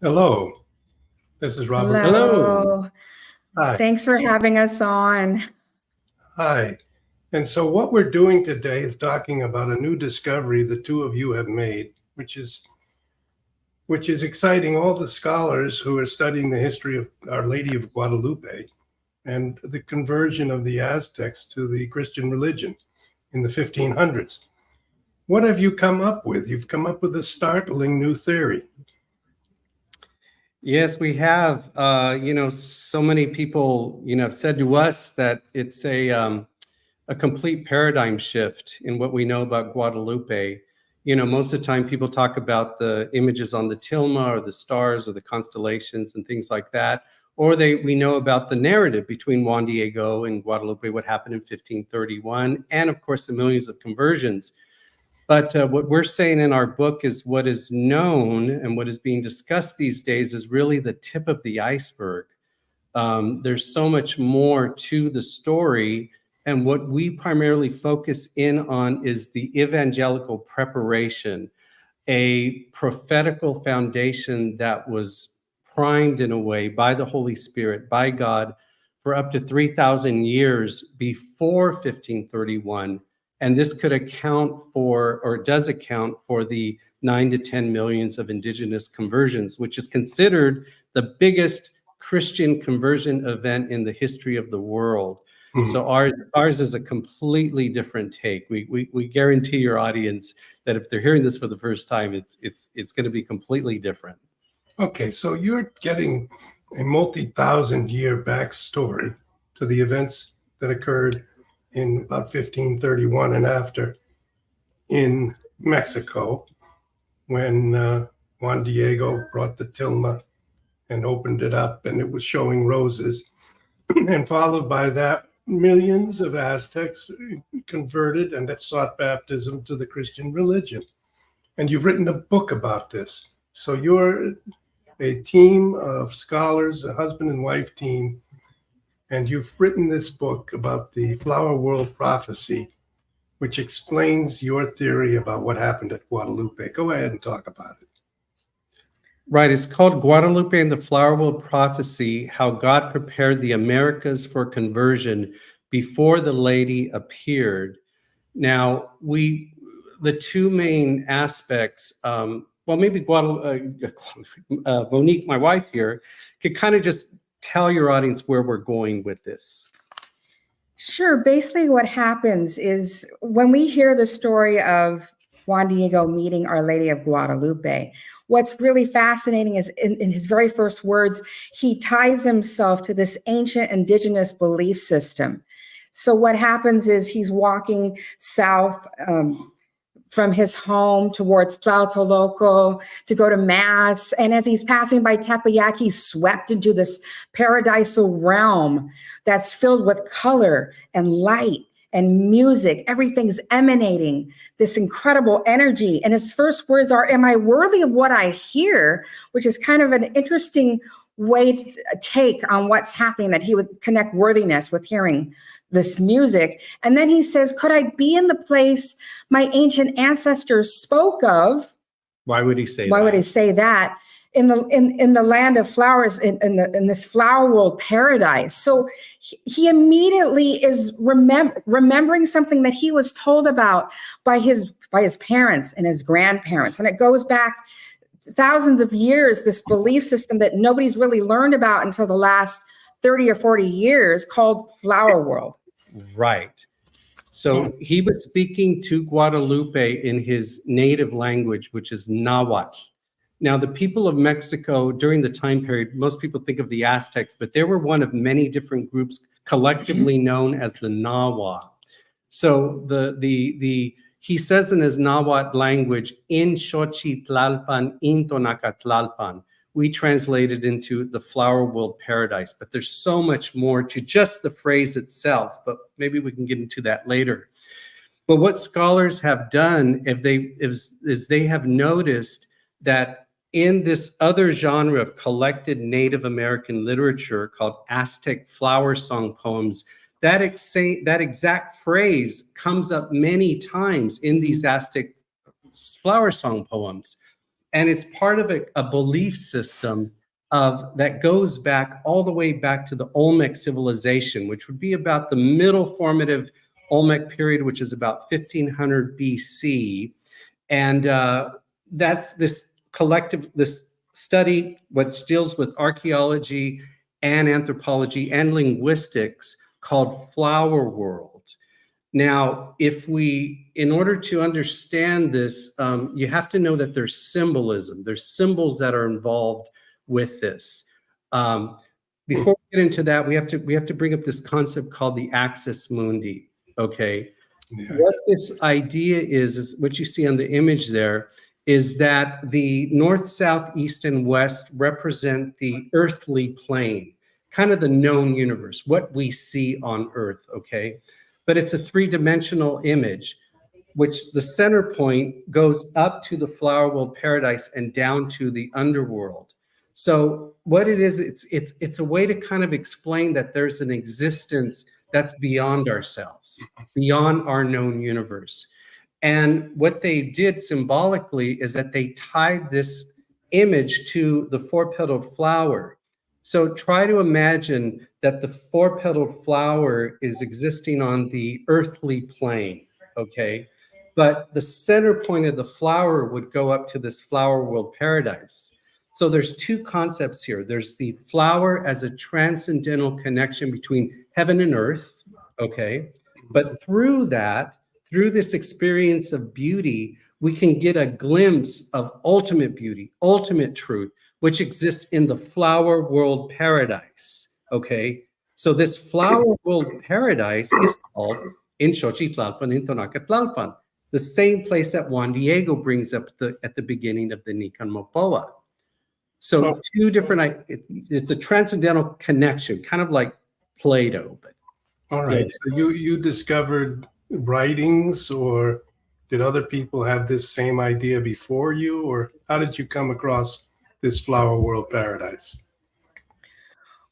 Hello, this is Robert. Hello. Hi. Thanks for having us on. Hi. And so what we're doing today is talking about a new discovery the two of you have made, which is exciting all the scholars who are studying the history of Our Lady of Guadalupe and the conversion of the Aztecs to the Christian religion in the 1500s. What have you come up with? You've come up with a startling new theory. Yes, we have. So many people, have said to us that it's a complete paradigm shift in what we know about Guadalupe. Most of the time people talk about the images on the tilma or the stars or the constellations and things like that. Or we know about the narrative between Juan Diego and Guadalupe, what happened in 1531, and of course the millions of conversions. But what we're saying in our book is what is known and what is being discussed these days is really the tip of the iceberg. There's so much more to the story. And what we primarily focus in on is the evangelical preparation, a prophetical foundation that was primed in a way by the Holy Spirit, by God, for up to 3,000 years before 1531. And this could account for, or does account for, the 9 to 10 millions of indigenous conversions, which is considered the biggest Christian conversion event in the history of the world. Mm-hmm. So ours is a completely different take. We guarantee your audience that if they're hearing this for the first time, it's going to be completely different. Okay, so you're getting a multi-thousand-year backstory to the events that occurred in about 1531 and after in Mexico, when Juan Diego brought the tilma and opened it up, and it was showing roses. And followed by that, millions of Aztecs converted and sought baptism to the Christian religion. And you've written a book about this. So you're a team of scholars, a husband and wife team, and you've written this book about the Flower World Prophecy, which explains your theory about what happened at Guadalupe. Go ahead and talk about it. Right, it's called Guadalupe and the Flower World Prophecy, How God Prepared the Americas for Conversion Before the Lady Appeared. Now, the two main aspects, maybe Monique, my wife here, could kind of just tell your audience where we're going with this. Sure. Basically, what happens is when we hear the story of Juan Diego meeting Our Lady of Guadalupe, what's really fascinating is in his very first words, he ties himself to this ancient indigenous belief system. So what happens is he's walking south from his home towards Tlatelolco to go to Mass. And as he's passing by Tepeyac, he's swept into this paradisal realm that's filled with color and light and music. Everything's emanating this incredible energy. And his first words are, "Am I worthy of what I hear?" Which is kind of an interesting way to take on what's happening, that he would connect worthiness with hearing this music. And then he says, "Could I be in the place my ancient ancestors spoke of?" Why would he say that? Why would he say that? In the land of flowers, in this flower world paradise. So he immediately is remembering something that he was told about by his parents and his grandparents. And it goes back thousands of years, this belief system that nobody's really learned about until the last 30 or 40 years, called Flower World. Right. So he was speaking to Guadalupe in his native language, which is Nahuatl. Now, the people of Mexico during the time period, most people think of the Aztecs, but they were one of many different groups collectively known as the Nahua. So he says in his Nahuatl language, "In Xochitlalpan, in Tonacatlalpan." We translate it into the Flower World Paradise, but there's so much more to just the phrase itself, but maybe we can get into that later. But what scholars have done is they have noticed that in this other genre of collected Native American literature called Aztec flower song poems, that exact phrase comes up many times in these Aztec flower song poems. And it's part of a belief system that goes back all the way back to the Olmec civilization, which would be about the middle formative Olmec period, which is about 1500 BC. And that's this study, which deals with archaeology and anthropology and linguistics, called Flower World. Now, in order to understand this, you have to know that there's symbolism. There's symbols that are involved with this. Before we get into that, we have to bring up this concept called the axis mundi. Okay, what this idea is what you see on the image there is that the north, south, east, and west represent the earthly plane, kind of the known universe, what we see on Earth. Okay, but it's a three-dimensional image, which the center point goes up to the flower world paradise and down to the underworld. So what it is, it's a way to kind of explain that there's an existence that's beyond ourselves, beyond our known universe. And what they did symbolically is that they tied this image to the four-petaled flower. So try to imagine that the four-petaled flower is existing on the earthly plane, okay? But the center point of the flower would go up to this flower world paradise. So there's two concepts here. There's the flower as a transcendental connection between heaven and earth, okay? But through this experience of beauty, we can get a glimpse of ultimate beauty, ultimate truth, which exists in the flower world paradise, okay? So this flower world paradise is called in Xochitlalpan, in Tonacatlalpan, the same place that Juan Diego brings up at the beginning of the Nican Mopoa. So two different, it's a transcendental connection, kind of like Plato. But all right, so you discovered writings, or did other people have this same idea before you, or how did you come across this flower world paradise?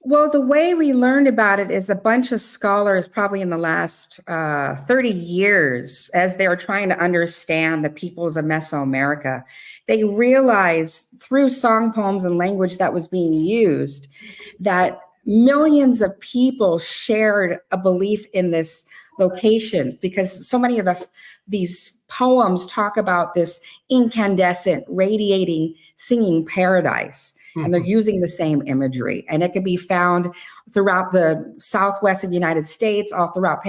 Well, the way we learned about it is a bunch of scholars, probably in the last 30 years, as they were trying to understand the peoples of Mesoamerica, they realized through song, poems, and language that was being used that millions of people shared a belief in this location, because so many of these poems talk about this incandescent, radiating, singing paradise. And they're using the same imagery, and it can be found throughout the southwest of the United States, all throughout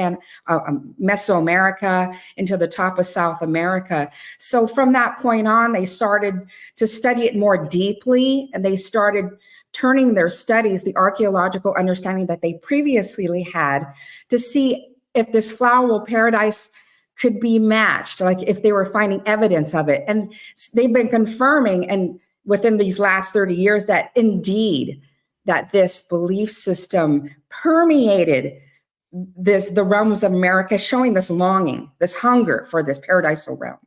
Mesoamerica, into the top of South America. So from that point on, they started to study it more deeply, and they started turning their studies, the archaeological understanding that they previously had, to see if this flower world paradise could be matched, like if they were finding evidence of it. And they've been confirming, and within these last 30 years, that indeed, that this belief system permeated the realms of America, showing this longing, this hunger for this paradisal realm.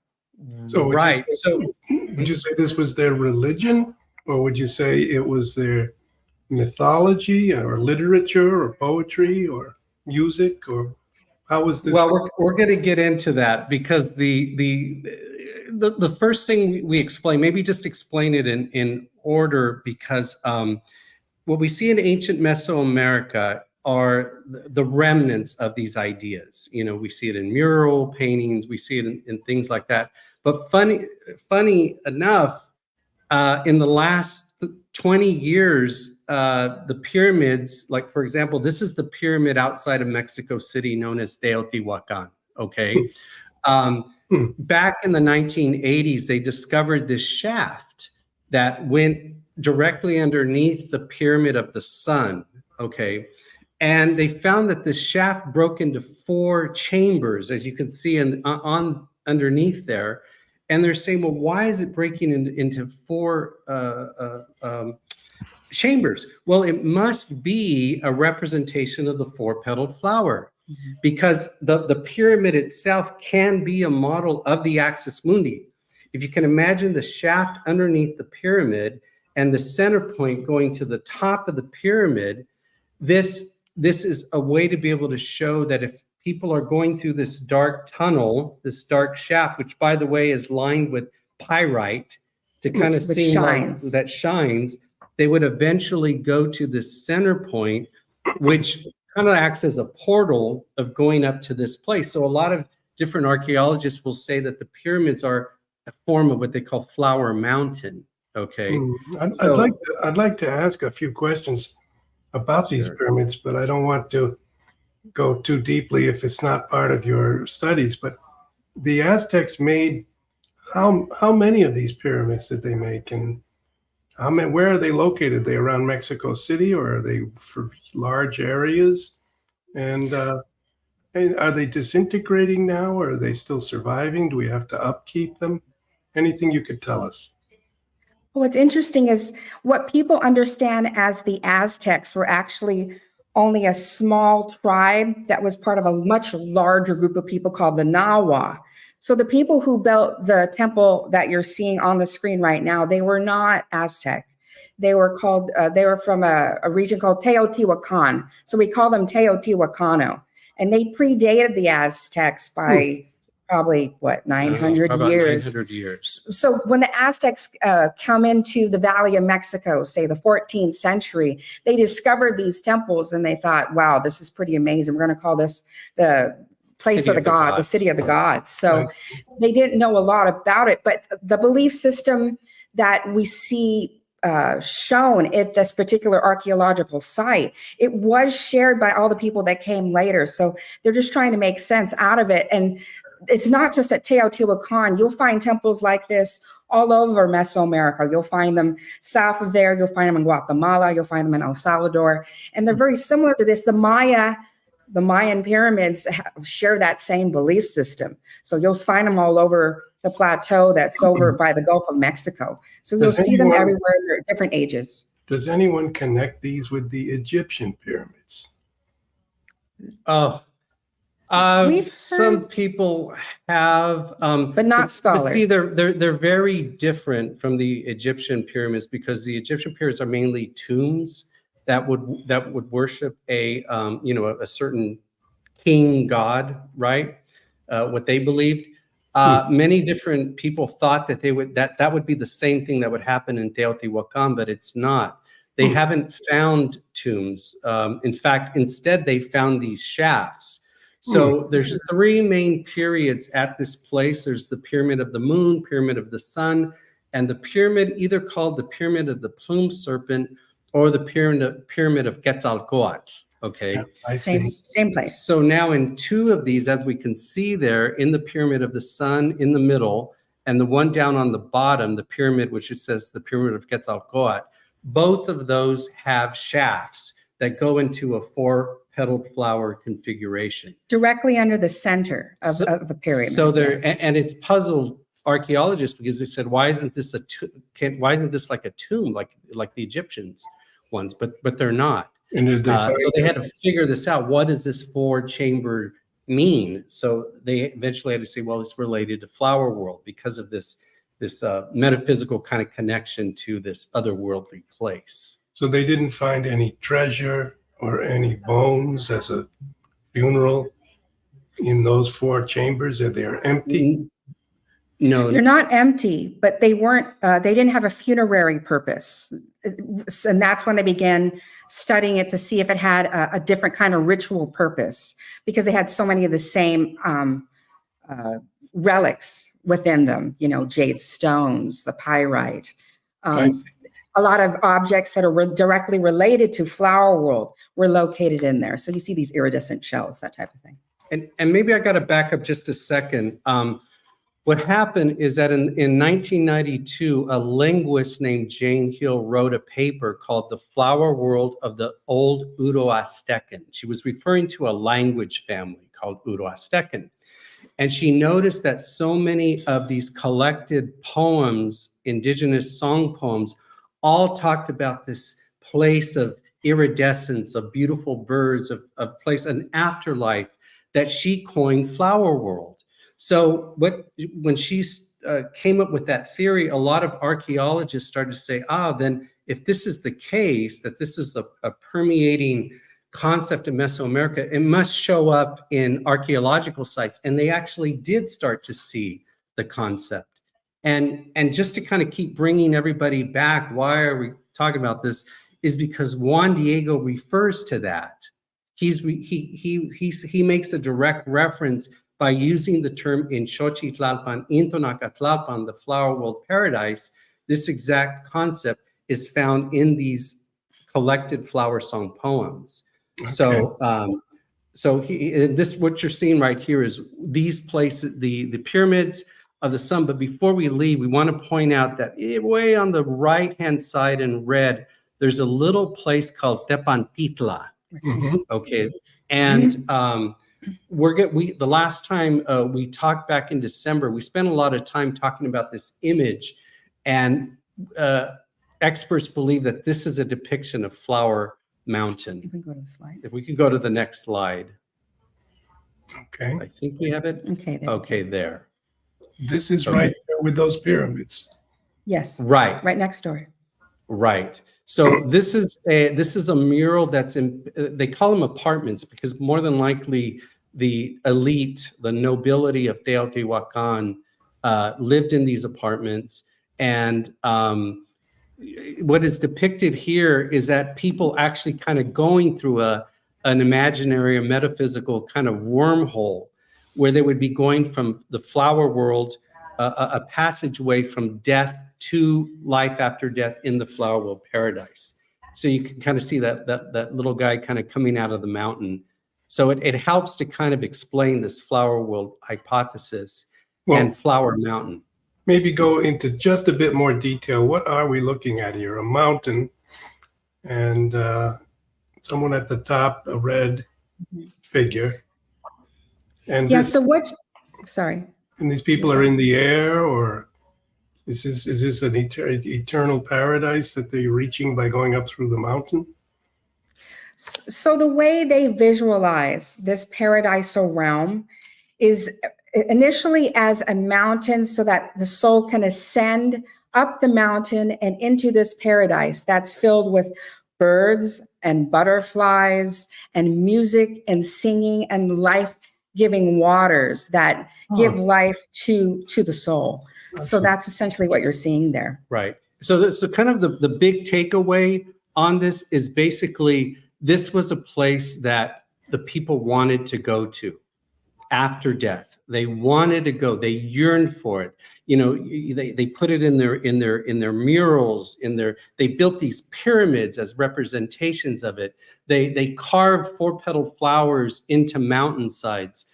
So right. Would you say this was their religion, or would you say it was their mythology or literature or poetry or music, or how was this? Well, we're going to get into that, because the first thing we explain, maybe just explain it in order, because what we see in ancient Mesoamerica are the remnants of these ideas. You know, we see it in mural paintings, we see it in things like that. But funny enough, in the last 20 years, the pyramids, like for example, this is the pyramid outside of Mexico City known as Teotihuacan, okay? Back in the 1980s, they discovered this shaft that went directly underneath the pyramid of the sun, okay? And they found that the shaft broke into 4 chambers, as you can see on underneath there. And they're saying, well, why is it breaking into 4 chambers? Well, it must be a representation of the 4-petaled flower, because the pyramid itself can be a model of the axis mundi. If you can imagine the shaft underneath the pyramid and the center point going to the top of the pyramid, this is a way to be able to show that if people are going through this dark tunnel, this dark shaft, which by the way is lined with pyrite to kind of Which seem shines. like that shines, they would eventually go to this center point, which kind of acts as a portal of going up to this place. So a lot of different archaeologists will say that the pyramids are a form of what they call Flower Mountain. Okay. I'd like to ask a few questions about these Sure. pyramids, but I don't want to go too deeply if it's not part of your studies. But the Aztecs made how many of these pyramids did they make, and how many? Where are they located? Are they around Mexico City, or are they for large areas? And are they disintegrating now, or are they still surviving? Do we have to upkeep them? Anything you could tell us? What's interesting is what people understand as the Aztecs were actually only a small tribe that was part of a much larger group of people called the Nahua. So the people who built the temple that you're seeing on the screen right now, they were not Aztec. They were called, they were from a region called Teotihuacan. So we call them Teotihuacano. And they predated the Aztecs by probably, what, 900 about years. 900 years. So when the Aztecs come into the Valley of Mexico, say the 14th century, they discovered these temples and they thought, wow, this is pretty amazing. We're going to call this the place of the gods, the city of the gods. So they didn't know a lot about it, but the belief system that we see shown at this particular archaeological site, it was shared by all the people that came later. So they're just trying to make sense out of it. And it's not just at Teotihuacan. You'll find temples like this all over Mesoamerica. You'll find them south of there. You'll find them in Guatemala. You'll find them in El Salvador. And they're very similar to this. The Mayan pyramids share that same belief system. So you'll find them all over the plateau that's over by the Gulf of Mexico. So you'll see them everywhere. They're at different ages. Does anyone connect these with the Egyptian pyramids? Oh, some people have, but not scholars. But see, they're very different from the Egyptian pyramids, because the Egyptian pyramids are mainly tombs that would worship a certain king god, right? What they believed. Many different people thought that that would be the same thing that would happen in Teotihuacan, but it's not. They haven't found tombs. In fact, instead they found these shafts. So there's three main periods at this place. There's the Pyramid of the Moon, Pyramid of the Sun, and the pyramid either called the Pyramid of the Plumed Serpent or the Pyramid of Quetzalcoatl. Okay, Yeah, I see. Same place. So now in two of these, as we can see there, in the Pyramid of the Sun in the middle, and the one down on the bottom, the pyramid, which it says the Pyramid of Quetzalcoatl, both of those have shafts that go into a four-petaled flower configuration. Directly under the center of the pyramid. So and it's puzzled archaeologists, because they said, why isn't this like a tomb, like the Egyptians ones? But they're not. And so they had to figure this out. What does this four-chamber mean? So they eventually had to say, well, it's related to flower world because of this metaphysical kind of connection to this otherworldly place. So they didn't find any treasure or any bones as a funeral in those four chambers? Are they empty? No, they're not empty, but they weren't. They didn't have a funerary purpose, and that's when they began studying it to see if it had a different kind of ritual purpose, because they had so many of the same relics within them. You know, jade stones, the pyrite. A lot of objects that are directly related to flower world were located in there. So you see these iridescent shells, that type of thing. And maybe I got to back up just a second. What happened is that in 1992, a linguist named Jane Hill wrote a paper called The Flower World of the Old Uroaztecan. She was referring to a language family called Uroaztecan. And she noticed that so many of these collected poems, indigenous song poems, all talked about this place of iridescence, of beautiful birds, of place, an afterlife that she coined flower world. So when she came up with that theory, a lot of archaeologists started to say, then if this is the case, that this is a permeating concept of Mesoamerica, it must show up in archaeological sites. And they actually did start to see the concept And just to kind of keep bringing everybody back, why are we talking about this? Is because Juan Diego refers to that. He makes a direct reference by using the term in Xochitlalpan, in Tonacatlalpan, the flower world paradise. This exact concept is found in these collected flower song poems. Okay. So this, what you're seeing right here is these places, the pyramids of the sun. But before we leave, we want to point out that way on the right-hand side in red, there's a little place called Tepantitla. Mhm. Okay, and the last time we talked back in December, we spent a lot of time talking about this image, and experts believe that this is a depiction of Flower Mountain. You can go to the slide. If we could go to the next slide. Okay. I think we have it. Okay. There. Okay, there. This is Okay. right there with those pyramids. Yes. Right. Right next door. Right. So this is a mural that's in, they call them apartments because more than likely the elite, the nobility of Teotihuacan lived in these apartments. And what is depicted here is that people actually kind of going through an imaginary or metaphysical kind of wormhole where they would be going from the flower world, a passageway from death to life after death in the flower world paradise. So you can kind of see that little guy kind of coming out of the mountain. So it helps to kind of explain this flower world hypothesis and Flower Mountain. Maybe go into just a bit more detail. What are we looking at here? A mountain and someone at the top, a red figure. And Yeah. this, So what? Sorry. and these people are in the air, or is this an eternal paradise that they're reaching by going up through the mountain? So the way they visualize this paradisal realm is initially as a mountain so that the soul can ascend up the mountain and into this paradise that's filled with birds and butterflies and music and singing and life-giving waters that give life to the soul. So that's essentially what you're seeing there. Right. So kind of the big takeaway on this is basically this was a place that the people wanted to go to after death. They wanted to go. They yearned for it. You know, they put it in their murals. They built these pyramids as representations of it. They carved 4-petaled flowers into mountainsides.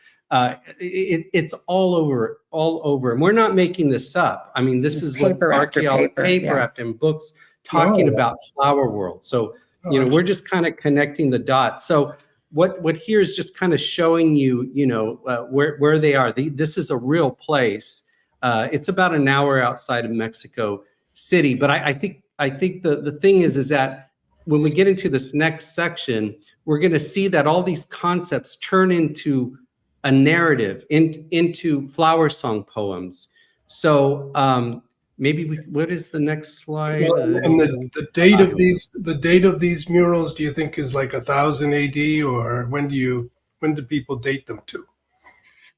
It's all over. And we're not making this up. I mean, this is what archaeology, paper after books talking about flower world. So, you know, we're just kind of connecting the dots. So what here is just kind of showing you, you know, where they are. This is a real place. It's about an hour outside of Mexico City. But I think the thing is that when we get into this next section, we're going to see that all these concepts turn into a narrative, into flower song poems. So maybe what is the next slide? And the date of these murals, do you think is like 1000 AD, or when do people date them to?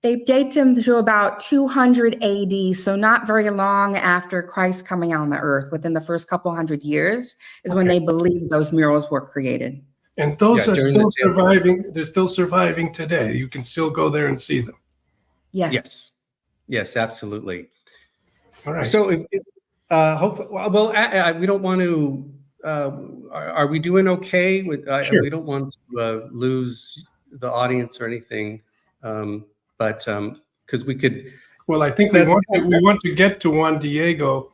They date them to about 200 AD, so not very long after Christ coming on the earth. Within the first couple hundred years is when they believe those murals were created. And those are still surviving. They're still surviving today. You can still go there and see them. Yes. Yes, absolutely. All right. So, hopefully, well, we don't want to. Are we doing okay? Sure. We don't want to lose the audience or anything, but because we could. Well, I think we want to get to Juan Diego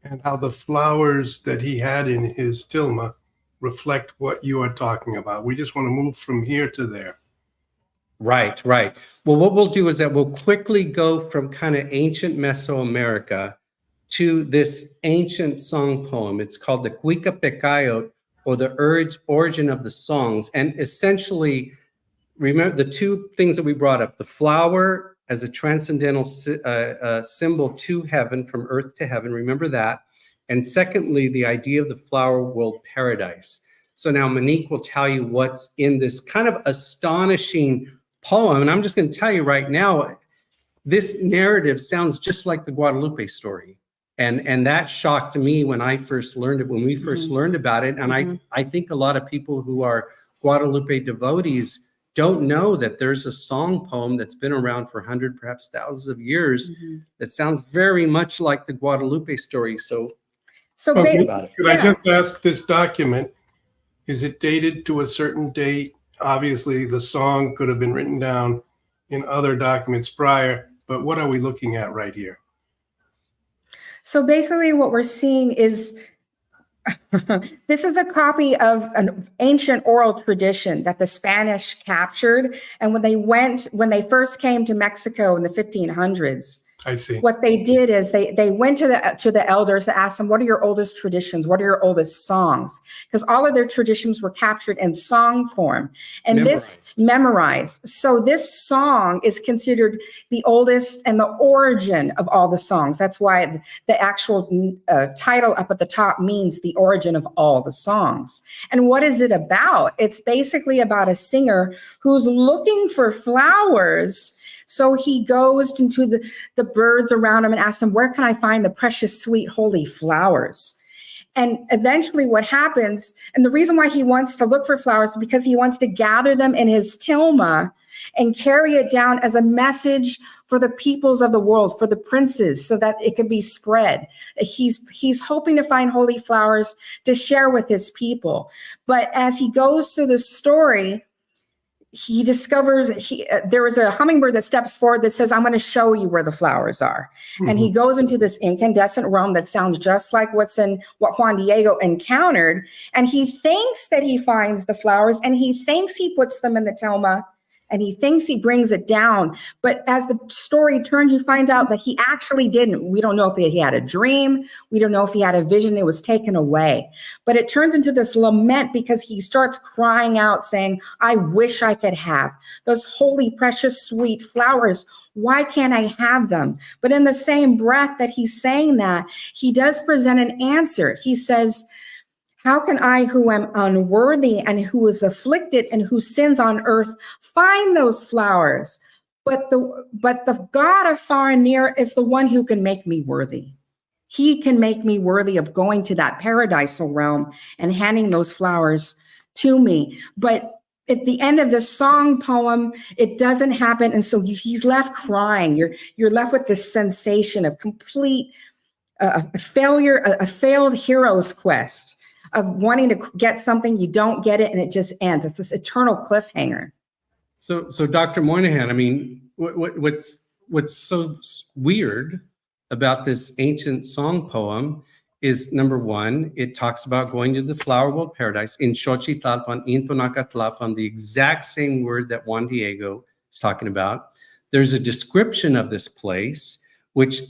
and how the flowers that he had in his tilma reflect what you are talking about. We just want to move from here to there. Right. Well, what we'll do is that we'll quickly go from kind of ancient Mesoamerica to this ancient song poem. It's called the Cuica Pecayot, or the origin of the songs. And essentially, remember the two things that we brought up: the flower as a transcendental symbol to heaven, from earth to heaven. Remember that. And secondly, the idea of the flower world paradise. So now Monique will tell you what's in this kind of astonishing poem. And I'm just going to tell you right now, this narrative sounds just like the Guadalupe story. And that shocked me when I first learned it, when we first learned about it. And I think a lot of people who are Guadalupe devotees don't know that there's a song poem that's been around for 100, perhaps thousands of years that sounds very much like the Guadalupe story. So Could I yeah. just ask, this document, is it dated to a certain date? Obviously, the song could have been written down in other documents prior, but what are we looking at right here? So basically what we're seeing is this is a copy of an ancient oral tradition that the Spanish captured. And when they first came to Mexico in the 1500s, I see. what they did is they went to the elders to ask them, what are your oldest traditions? What are your oldest songs? Because all of their traditions were captured in song form and memorized. So this song is considered the oldest and the origin of all the songs. That's why the actual title up at the top means the origin of all the songs. And what is it about? It's basically about a singer who's looking for flowers. So he goes into the birds around him and asks them, where can I find the precious, sweet, holy flowers? And eventually what happens, and the reason why he wants to look for flowers is because he wants to gather them in his tilma and carry it down as a message for the peoples of the world, for the princes, so that it could be spread. He's hoping to find holy flowers to share with his people. But as he goes through the story, he discovers there is a hummingbird that steps forward that says, I'm going to show you where the flowers are. And he goes into this incandescent realm that sounds just like what Juan Diego encountered. And he thinks that he finds the flowers and he thinks he puts them in the tilma and he thinks he brings it down. But as the story turns, you find out that he actually didn't. We don't know if he had a dream. We don't know if he had a vision. It was taken away. But it turns into this lament because he starts crying out saying, I wish I could have those holy, precious, sweet flowers. Why can't I have them? But in the same breath that he's saying that, he does present an answer. He says, how can I, who am unworthy and who is afflicted and who sins on earth, find those flowers? But the God of far and near is the one who can make me worthy. He can make me worthy of going to that paradisal realm and handing those flowers to me. But at the end of the song poem, it doesn't happen. And so he's left crying. You're left with this sensation of complete failure, a failed hero's quest, of wanting to get something, you don't get it, and it just ends. It's this eternal cliffhanger. So Dr. Moynihan, I mean, what's so weird about this ancient song poem is, number one, it talks about going to the flower world paradise in Xochitlalpan, in Tonacatlapan, the exact same word that Juan Diego is talking about. There's a description of this place which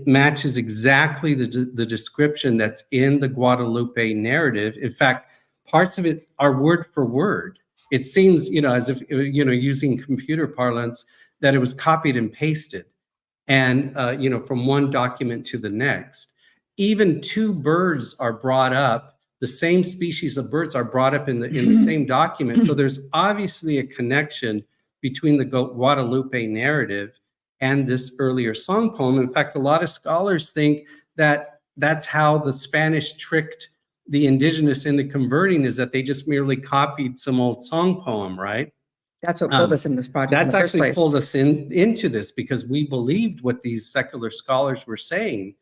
matches exactly the description that's in the Guadalupe narrative. In fact, parts of it are word for word. It seems, as if, using computer parlance, that it was copied and pasted, and, from one document to the next. Even two birds are brought up, the same species of birds are brought up in the same document. So there's obviously a connection between the Guadalupe narrative and this earlier song poem. In fact, a lot of scholars think that that's how the Spanish tricked the indigenous into converting, is that they just merely copied some old song poem, right? That's what pulled us in this project. That's actually pulled us into this, because we believed what these secular scholars were saying.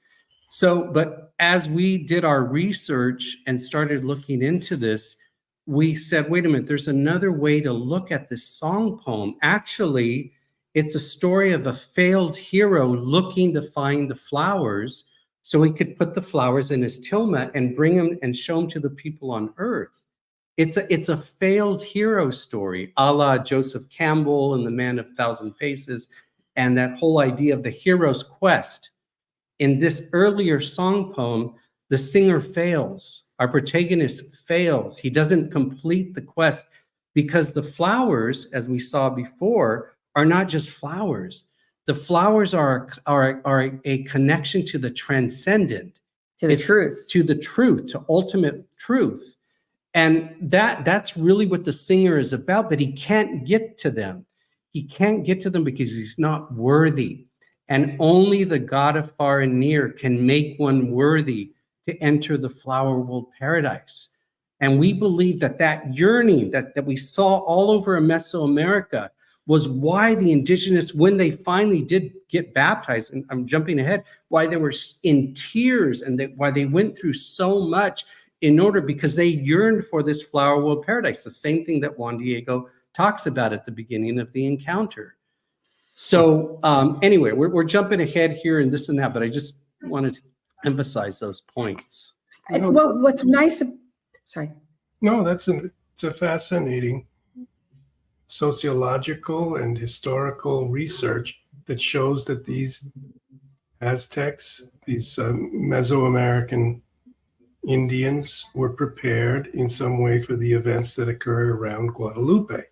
So, but as we did our research and started looking into this, we said, wait a minute, there's another way to look at this song poem. Actually, it's a story of a failed hero looking to find the flowers so he could put the flowers in his tilma and bring them and show them to the people on earth. It's a failed hero story, a la Joseph Campbell and the Man of Thousand Faces, and that whole idea of the hero's quest. In this earlier song poem, the singer fails. Our protagonist fails. He doesn't complete the quest because the flowers, as we saw before, are not just flowers. The flowers are a connection to the transcendent, to the truth, to ultimate truth. And that's really what the singer is about, but he can't get to them. He can't get to them because he's not worthy. and only the God of far and near can make one worthy to enter the flower world paradise. And we believe that that yearning that we saw all over Mesoamerica was why the indigenous, when they finally did get baptized, and I'm jumping ahead, why they were in tears and why they went through so much because they yearned for this flower world paradise, the same thing that Juan Diego talks about at the beginning of the encounter. So anyway, we're jumping ahead here and this and that, but I just wanted to emphasize those points. Well, what's nice, sorry. No, it's a fascinating sociological and historical research that shows that these Aztecs, these Mesoamerican Indians, were prepared in some way for the events that occurred around Guadalupe.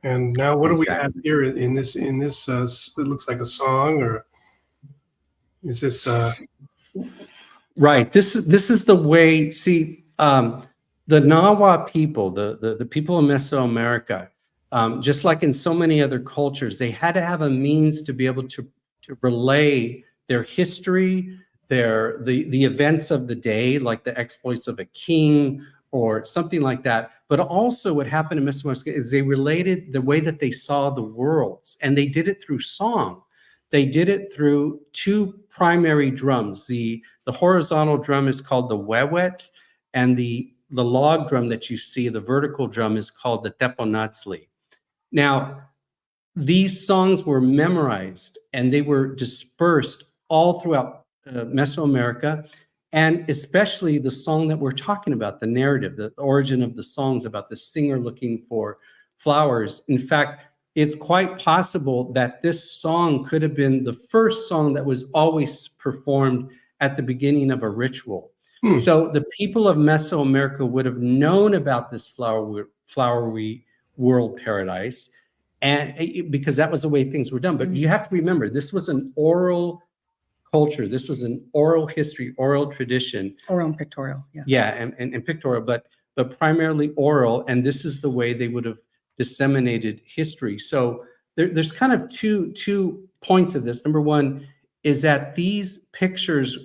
And now, what do we have here in this? It looks like a song, or is this? Right. This is the way. See, the Nahua people, the people of Mesoamerica, just like in so many other cultures, they had to have a means to be able to relay their history, the events of the day, like the exploits of a king or something like that. But also what happened in Mesoamerica is they related the way that they saw the worlds, and they did it through song. They did it through two primary drums. The horizontal drum is called the wewet, and the log drum that you see, the vertical drum, is called the teponatzli. Now, these songs were memorized and they were dispersed all throughout Mesoamerica, and especially the song that we're talking about, the narrative, the origin of the songs about the singer looking for flowers. In fact, it's quite possible that this song could have been the first song that was always performed at the beginning of a ritual. So the people of Mesoamerica would have known about this flowery world paradise, and because that was the way things were done. But you have to remember, this was an oral culture. This was an oral history, oral tradition. Oral and pictorial, yeah. Yeah, and pictorial, but primarily oral. And this is the way they would have disseminated history. So there's kind of two points of this. Number one is that these pictures,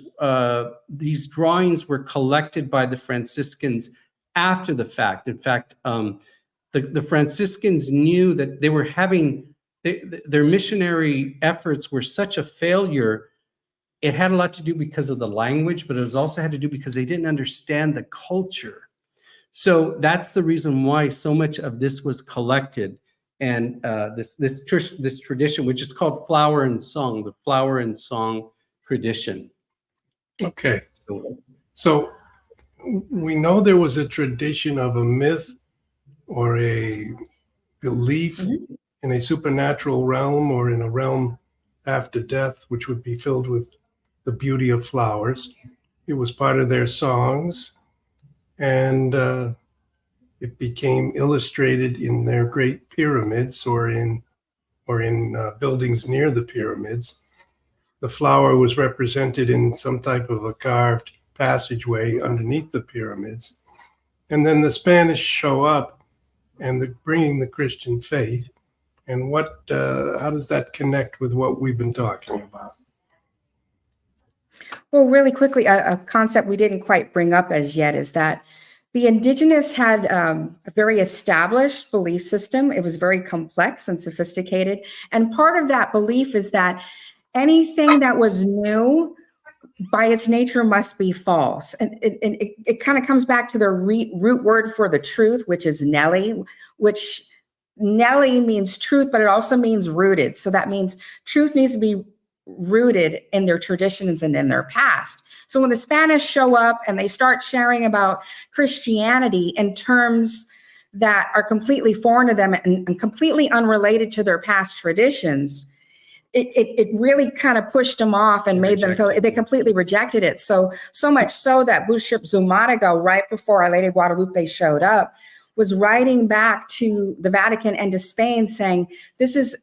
these drawings were collected by the Franciscans after the fact. In fact, the Franciscans knew that they were having, their missionary efforts were such a failure. It had a lot to do because of the language, but it also had to do because they didn't understand the culture. So that's the reason why so much of this was collected. And this tradition, which is called flower and song, the flower and song tradition. Okay. So we know there was a tradition of a myth or a belief in a supernatural realm or in a realm after death, which would be filled with the beauty of flowers. It was part of their songs, and it became illustrated in their great pyramids or in buildings near the pyramids. The flower was represented in some type of a carved passageway underneath the pyramids. And then the Spanish show up and bringing the Christian faith. And how does that connect with what we've been talking about? Well, really quickly, a concept we didn't quite bring up as yet is that the indigenous had a very established belief system. It was very complex and sophisticated. And part of that belief is that anything that was new by its nature must be false. And it kind of comes back to the root word for the truth, which is Nelly, which Nelly means truth, but it also means rooted. So that means truth needs to be rooted in their traditions and in their past. So when the Spanish show up and they start sharing about Christianity in terms that are completely foreign to them and completely unrelated to their past traditions, it really kind of pushed them off and made them feel they completely rejected it. So much so that Bishop Zumárraga, right before Our Lady of Guadalupe showed up, was writing back to the Vatican and to Spain saying,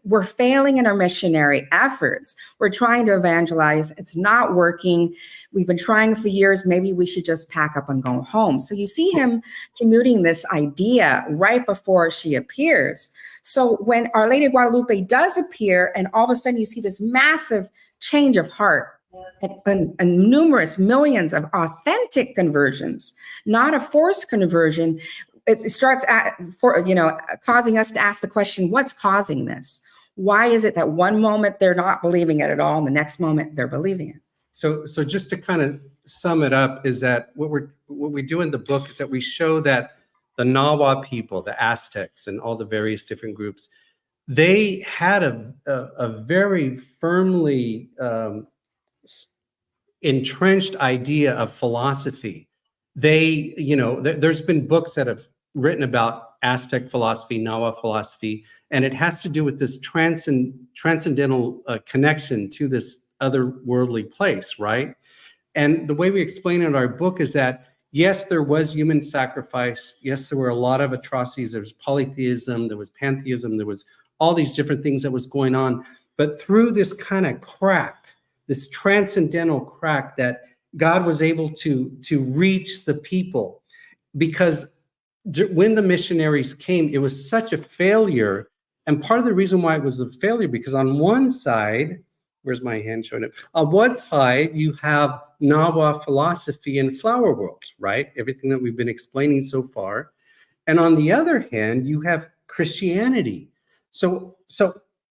we're failing in our missionary efforts. We're trying to evangelize. It's not working. We've been trying for years. Maybe we should just pack up and go home. So you see him commuting this idea right before she appears. So when Our Lady of Guadalupe does appear, and all of a sudden you see this massive change of heart, and numerous millions of authentic conversions, not a forced conversion, it starts causing us to ask the question, what's causing this? Why is it that one moment they're not believing it at all, and the next moment they're believing it? So just to kind of sum it up, is that what we do in the book is that we show that the Nahua people, the Aztecs, and all the various different groups, they had a very firmly entrenched idea of philosophy. They, there's been books that have written about Aztec philosophy, Nahua philosophy, and it has to do with this transcendental connection to this otherworldly place, right? And the way we explain in our book is that, yes, there was human sacrifice. Yes, there were a lot of atrocities. There was polytheism, there was pantheism, there was all these different things that was going on. But through this kind of crack, this transcendental crack, that God was able to reach the people, because when the missionaries came, it was such a failure. And part of the reason why it was a failure, because on one side, where's my hand showing up? On one side, you have Nahua philosophy and flower world, right? Everything that we've been explaining so far. And on the other hand, you have Christianity. So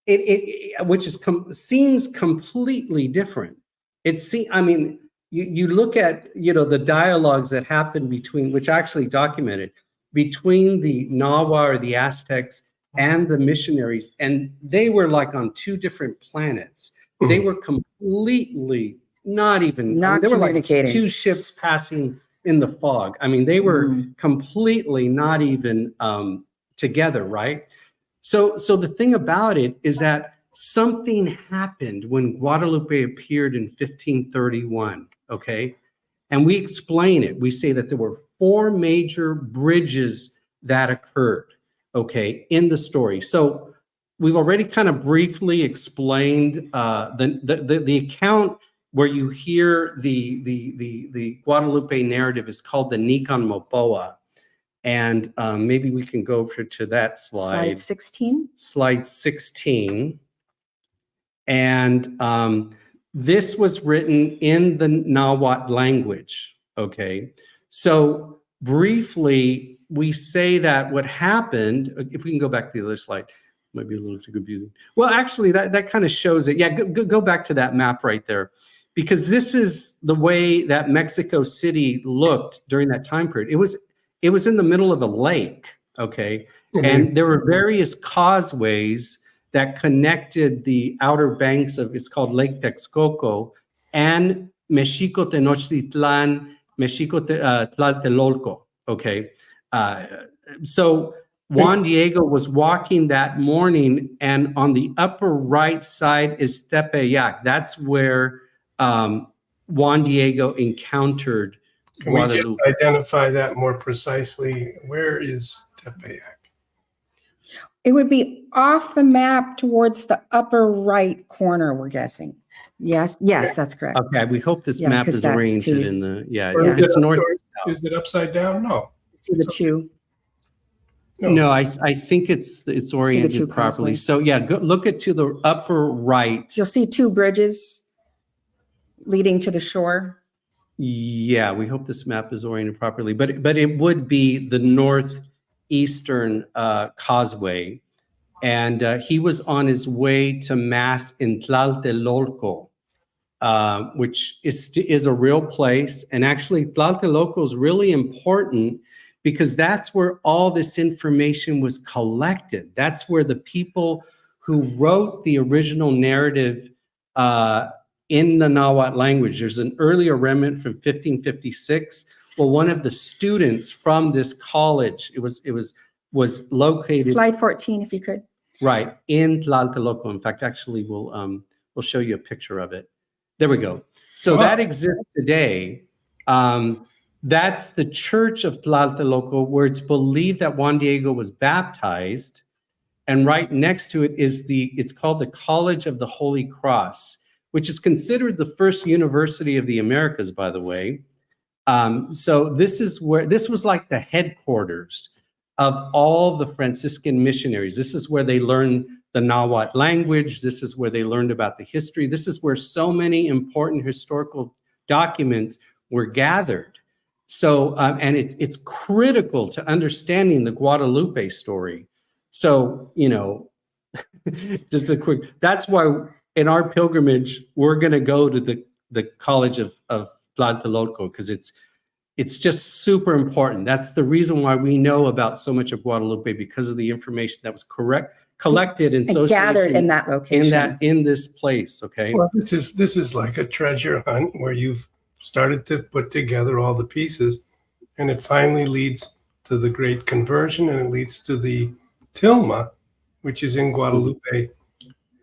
it which seems completely different. You look at, the dialogues that happened between, which actually documented, between the Nahua or the Aztecs and the missionaries, and they were like on two different planets. They were completely not they were like two ships passing in the fog. They were completely not even together, right? So the thing about it is that something happened when Guadalupe appeared in 1531, okay? And we explain it. We say that there were 4 major bridges that occurred, okay, in the story. So we've already kind of briefly explained the account where you hear the Guadalupe narrative is called the Nican Mopoa. And maybe we can go over to that slide. Slide 16. Slide 16. And this was written in the Nahuatl language, okay? So briefly, we say that what happened, if we can go back to the other slide, might be a little too confusing. Well, actually, that kind of shows it. Yeah, go back to that map right there, because this is the way that Mexico City looked during that time period. It was in the middle of a lake, okay? And there were various causeways that connected the outer banks of, it's called Lake Texcoco, and Mexico Tenochtitlan, Mexico Tlatelolco, okay? So Juan Diego was walking that morning, and on the upper right side is Tepeyac. That's where Juan Diego encountered Guadalupe. Can we just identify that more precisely? Where is Tepeyac? It would be off the map towards the upper right corner, we're guessing. Yes, that's correct. Okay, we hope this map is oriented in the, it's north. Is it upside down? No. See the 2. No, I think it's oriented properly. Causeways. So yeah, look at to the upper right. You'll see 2 bridges leading to the shore. Yeah, we hope this map is oriented properly, but it would be the northeastern causeway, and he was on his way to mass in Tlatelolco, which is a real place. And actually, Tlatelolco is really important because that's where all this information was collected. That's where the people who wrote the original narrative in the Nahuatl language. There's an earlier remnant from 1556. Well, one of the students from this college, it was located. Slide 14, if you could. Right, in Tlatelolco. In fact, actually, we'll show you a picture of it. There we go. So that exists today. That's the church of Tlatelolco, where it's believed that Juan Diego was baptized. And right next to it is it's called the College of the Holy Cross, which is considered the first university of the Americas, by the way. So this was like the headquarters of all the Franciscan missionaries. This is where they learned the Nahuatl language. This is where they learned about the history. This is where so many important historical documents were gathered. So, and it's critical to understanding the Guadalupe story. So, just a quick, that's why in our pilgrimage, we're going to go to the College of Tlatelolco, because it's just super important. That's the reason why we know about so much of Guadalupe, because of the information that was collected and gathered in that location, in this place. Okay. Well, this is like a treasure hunt where you've started to put together all the pieces, and it finally leads to the great conversion, and it leads to the Tilma, which is in Guadalupe,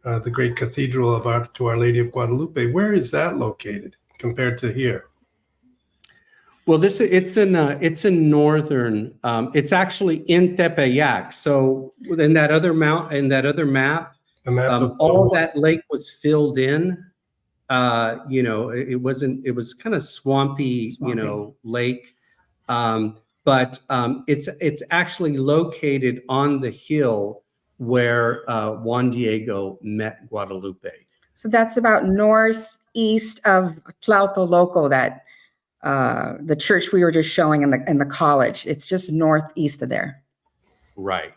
the great cathedral to Our Lady of Guadalupe. Where is that located compared to here? Well, it's in northern. It's actually in Tepeyac. So in that other map, all that lake was filled in. It wasn't. It was kind of swampy. Lake. But it's actually located on the hill where Juan Diego met Guadalupe. So that's about northeast of Tlatelolco, that the church we were just showing in the college. It's just northeast of there. Right.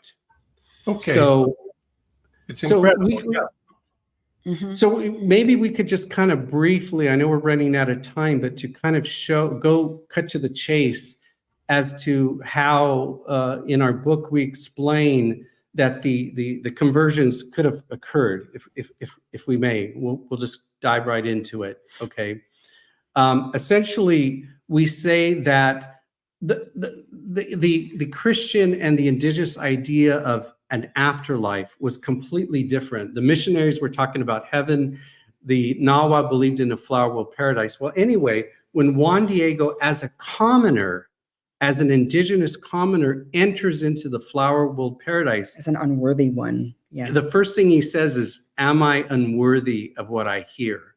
Okay. So it's incredible. So maybe we could just kind of briefly, I know we're running out of time, but to kind of cut to the chase as to how in our book we explain that the conversions could have occurred, if we may. We'll just dive right into it. Okay. Essentially, we say that the Christian and the indigenous idea of an afterlife was completely different. The missionaries were talking about heaven. The Nahuatl believed in a flower world paradise. Well, anyway, when Juan Diego, as a commoner, as an indigenous commoner, enters into the flower world paradise, as an unworthy one, yeah, the first thing he says is, "Am I unworthy of what I hear?"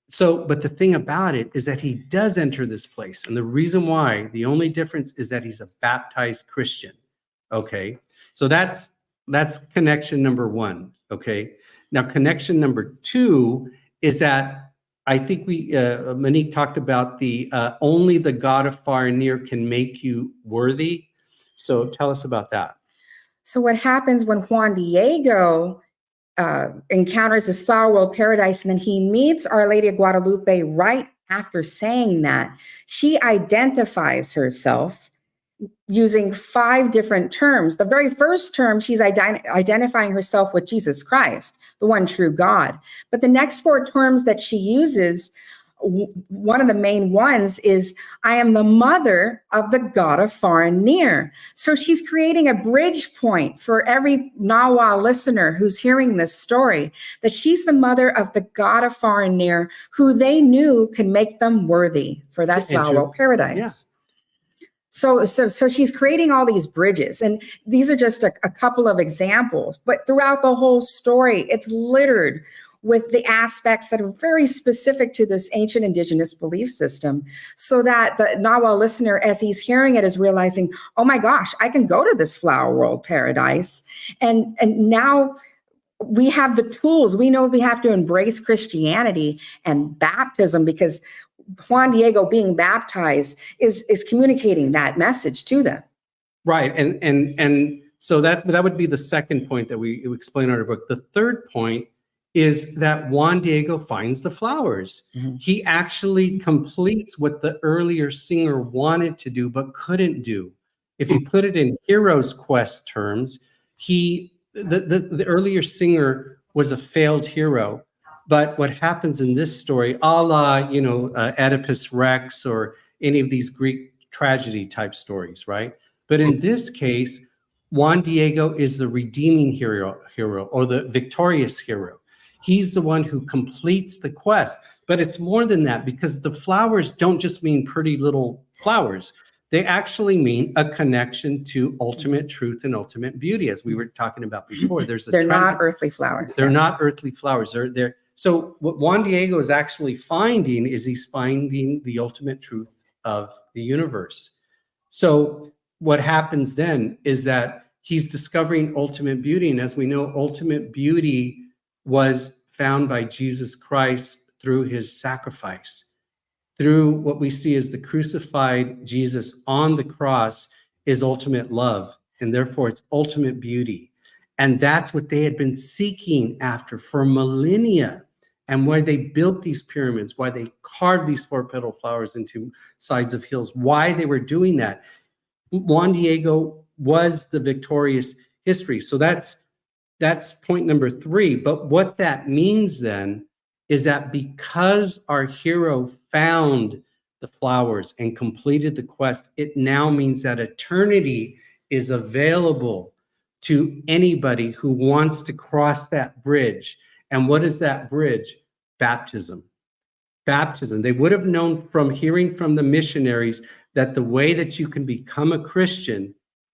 So, but the thing about it is that he does enter this place. And the reason why, the only difference is that he's a baptized Christian. Okay. So that's connection number one. Okay. Now, connection number two is that I think Monique talked about only the God of far and near can make you worthy. So tell us about that. So what happens when Juan Diego encounters this flower world paradise, and then he meets Our Lady of Guadalupe right after saying that, she identifies herself using 5 different terms. The very first term, she's identifying herself with Jesus Christ, the one true God. But the next 4 terms that she uses, one of the main ones is, I am the mother of the God of far and near. So she's creating a bridge point for every Nahuatl listener who's hearing this story, that she's the mother of the God of far and near, who they knew can make them worthy for that flower world paradise. Yeah. So she's creating all these bridges, and these are just a couple of examples, but throughout the whole story, it's littered with the aspects that are very specific to this ancient indigenous belief system, so that the Nahuatl listener, as he's hearing it, is realizing, oh my gosh, I can go to this flower world paradise. And now we have the tools. We know we have to embrace Christianity and baptism, because Juan Diego being baptized is communicating that message to them. Right. And so that would be the second point that we explain in our book. The third point is that Juan Diego finds the flowers. Mm-hmm. He actually completes what the earlier singer wanted to do but couldn't do. If you put it in Hero's Quest terms, the earlier singer was a failed hero. But what happens in this story, a la, Oedipus Rex or any of these Greek tragedy type stories, right? But in this case, Juan Diego is the redeeming hero or the victorious hero. He's the one who completes the quest. But it's more than that, because the flowers don't just mean pretty little flowers. They actually mean a connection to ultimate truth and ultimate beauty, as we were talking about before. They're not earthly flowers. They're not earthly flowers. They're so what Juan Diego is actually finding is he's finding the ultimate truth of the universe. So what happens then is that he's discovering ultimate beauty. And as we know, ultimate beauty was found by Jesus Christ through his sacrifice. Through what we see as the crucified Jesus on the cross is ultimate love, and therefore it's ultimate beauty. And that's what they had been seeking after for millennia, and why they built these pyramids, why they carved these 4-petal flowers into sides of hills, why they were doing that. Juan Diego was the victorious history. So that's point number 3. But what that means then is that because our hero found the flowers and completed the quest, it now means that eternity is available to anybody who wants to cross that bridge. And what is that bridge? Baptism. Baptism. They would have known from hearing from the missionaries that the way that you can become a Christian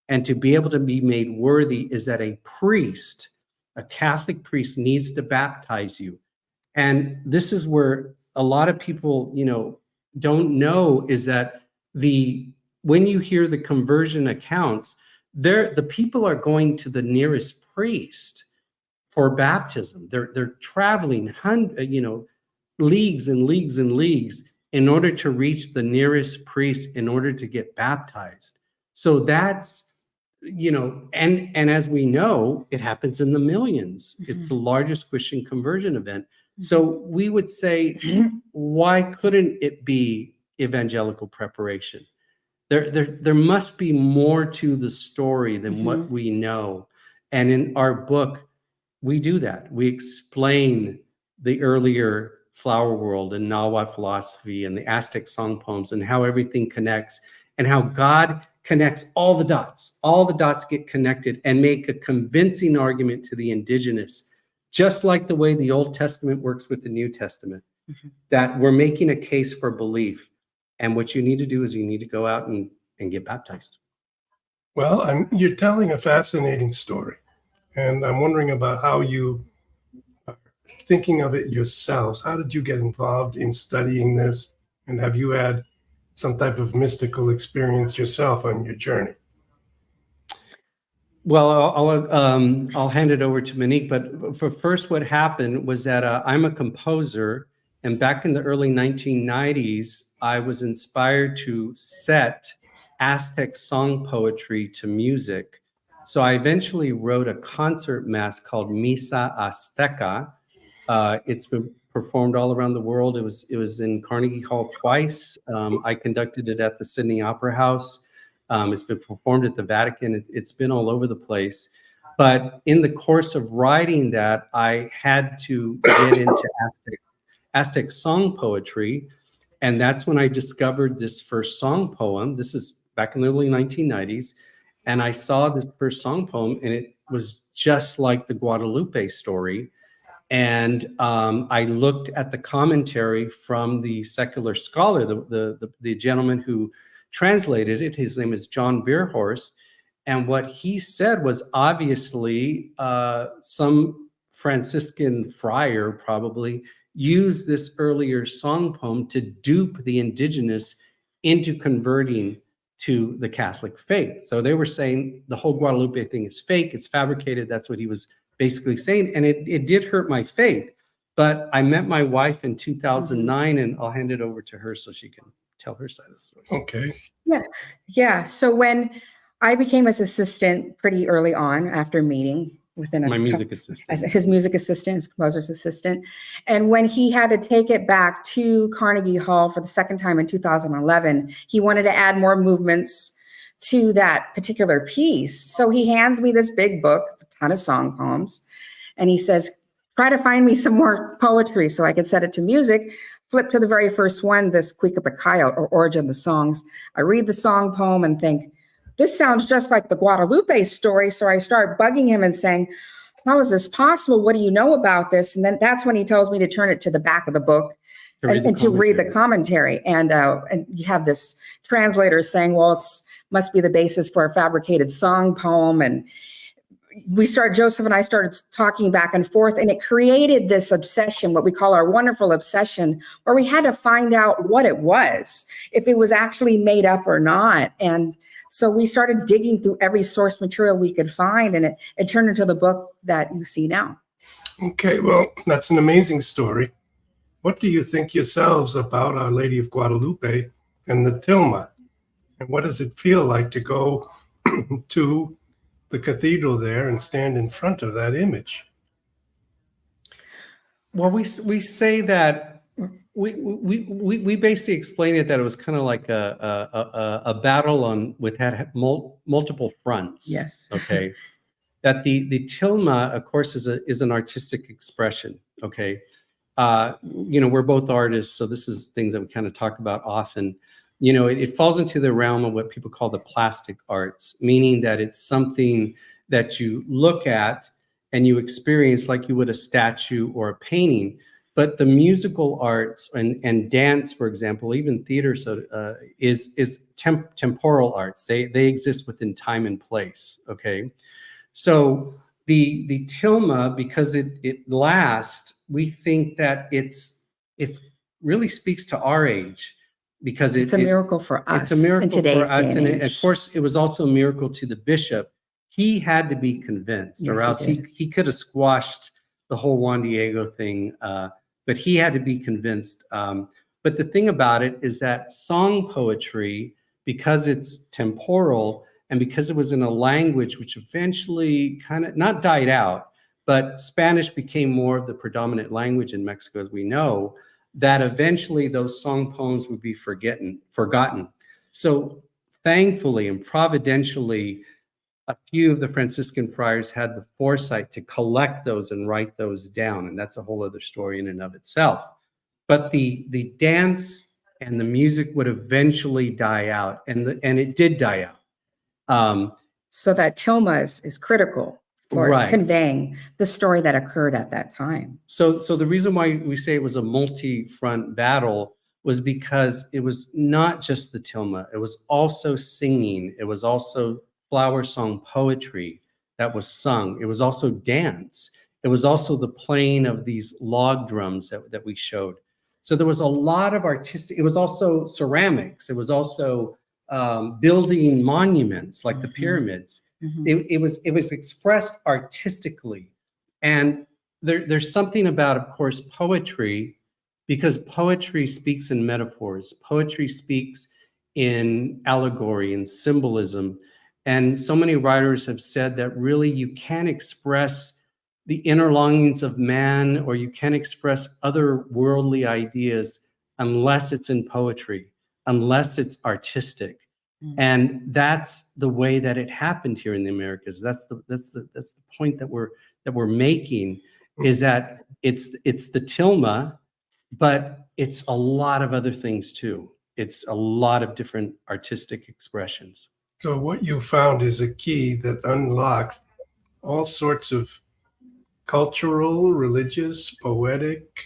and to be able to be made worthy is that a priest, a Catholic priest, needs to baptize you. And this is where a lot of people, don't know, is that when you hear the conversion accounts, the people are going to the nearest priest for baptism. They're traveling, leagues and leagues and leagues in order to reach the nearest priest in order to get baptized. So that's, and as we know, it happens in the millions. Mm-hmm. It's the largest Christian conversion event. So we would say, why couldn't it be evangelical preparation? There must be more to the story than what we know. And in our book, we do that. We explain the earlier flower world and Nahuatl philosophy and the Aztec song poems and how everything connects and how God connects all the dots. All the dots get connected and make a convincing argument to the indigenous, just like the way the Old Testament works with the New Testament, that we're making a case for belief. And what you need to do is you need to go out and get baptized. Well, you're telling a fascinating story. And I'm wondering about how you are thinking of it yourselves. How did you get involved in studying this? And have you had some type of mystical experience yourself on your journey? Well, I'll hand it over to Monique. But for first, what happened was that I'm a composer. And back in the early 1990s, I was inspired to set Aztec song poetry to music. So I eventually wrote a concert mass called Misa Azteca. It's been performed all around the world. It was in Carnegie Hall twice. I conducted it at the Sydney Opera House. It's been performed at the Vatican. It's been all over the place. But in the course of writing that, I had to get into Aztec song poetry. And that's when I discovered this first song poem. This is back in the early 1990s. And I saw this first song poem, and it was just like the Guadalupe story. And I looked at the commentary from the secular scholar, the gentleman who translated it. His name is John Beerhorst. And what he said was obviously some Franciscan friar probably used this earlier song poem to dupe the indigenous into converting to the Catholic faith. So they were saying the whole Guadalupe thing is fake, it's fabricated. That's what he was basically saying. And it did hurt my faith. But I met my wife in 2009, and I'll hand it over to her so she can tell her side of the story. Okay. Yeah. So when I became his assistant pretty early on after meeting My music assistant. As his music assistant, his composer's assistant. And when he had to take it back to Carnegie Hall for the second time in 2011, he wanted to add more movements to that particular piece. So he hands me this big book, a ton of song poems, and he says, try to find me some more poetry so I could set it to music. Flip to the very first one, this Quiquipacaya, or Origin of the Songs. I read the song poem and think, this sounds just like the Guadalupe story. So I start bugging him and saying, how is this possible? What do you know about this? And then that's when he tells me to turn it to the back of the book. and to read the commentary. And you have this translator saying, well, must be the basis for a fabricated song poem. And Joseph and I started talking back and forth, and it created this obsession, what we call our wonderful obsession, where we had to find out what it was, if it was actually made up or not. And so we started digging through every source material we could find, and it turned into the book that you see now. Okay, well, that's an amazing story. What do you think yourselves about Our Lady of Guadalupe and the tilma? And what does it feel like to go to the cathedral there and stand in front of that image? Well, we say that we basically explain it that it was kind of like a battle with had multiple fronts. Yes. Okay. That the tilma, of course, is an artistic expression. Okay. We're both artists, so this is things that we kind of talk about often. It falls into the realm of what people call the plastic arts, meaning that it's something that you look at and you experience like you would a statue or a painting. But the musical arts and dance, for example, even theater, is temporal arts. They exist within time and place. Okay, so the tilma, because it lasts, we think that it's really speaks to our age. Because it's a miracle for us. It's a miracle in today's for us, day and age. And of course, it was also a miracle to the bishop. He had to be convinced, Yes, or else he could have squashed the whole Juan Diego thing. But he had to be convinced. But the thing about it is that song poetry, because it's temporal and because it was in a language which eventually kind of not died out, but Spanish became more of the predominant language in Mexico, as we know, that eventually those song poems would be forgotten. So thankfully and providentially, a few of the Franciscan friars had the foresight to collect those and write those down. And that's a whole other story in and of itself. But the dance and the music would eventually die out, and it did die out. So that tilma is critical for conveying the story that occurred at that time. So the reason why we say it was a multi-front battle was because it was not just the tilma. It was also singing. It was also flower song poetry that was sung. It was also dance. It was also the playing of these log drums that we showed. So there was a lot of artistic. It was also ceramics. It was also building monuments like the pyramids. It was expressed artistically. And there's something about, of course, poetry, because poetry speaks in metaphors. Poetry speaks in allegory and symbolism. And so many writers have said that really you can't express the inner longings of man, or you can't express other worldly ideas unless it's in poetry, unless it's artistic. And that's the way that it happened here in the Americas. That's the point that we're making, is that it's the tilma, but it's a lot of other things too. It's a lot of different artistic expressions. So what you found is a key that unlocks all sorts of cultural, religious, poetic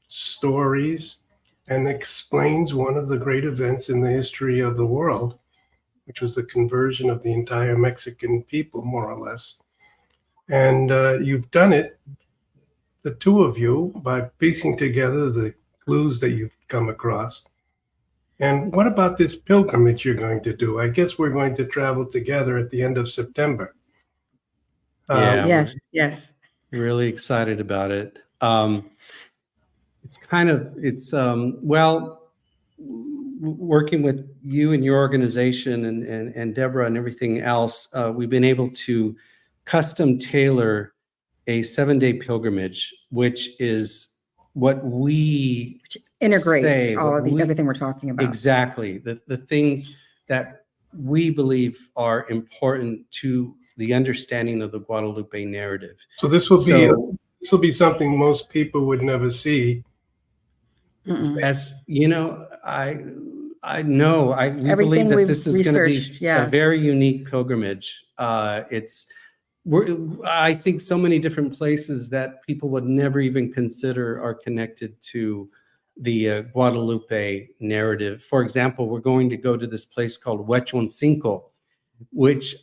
stories, and explains one of the great events in the history of the world, which was the conversion of the entire Mexican people, more or less. And you've done it, the two of you, by piecing together the clues that you've come across. And what about this pilgrimage you're going to do? I guess we're going to travel together at the end of September. Yes. Really excited about it. Working with you and your organization and Deborah and everything else, we've been able to custom tailor a 7-day pilgrimage, which is what we integrate say, everything we're talking about. Exactly. The things that we believe are important to the understanding of the Guadalupe narrative. So this will be something most people would never see. Mm-mm. We believe that this is going to be a very unique pilgrimage. I think so many different places that people would never even consider are connected to the Guadalupe narrative. For example, we're going to go to this place called Huechoncinco, which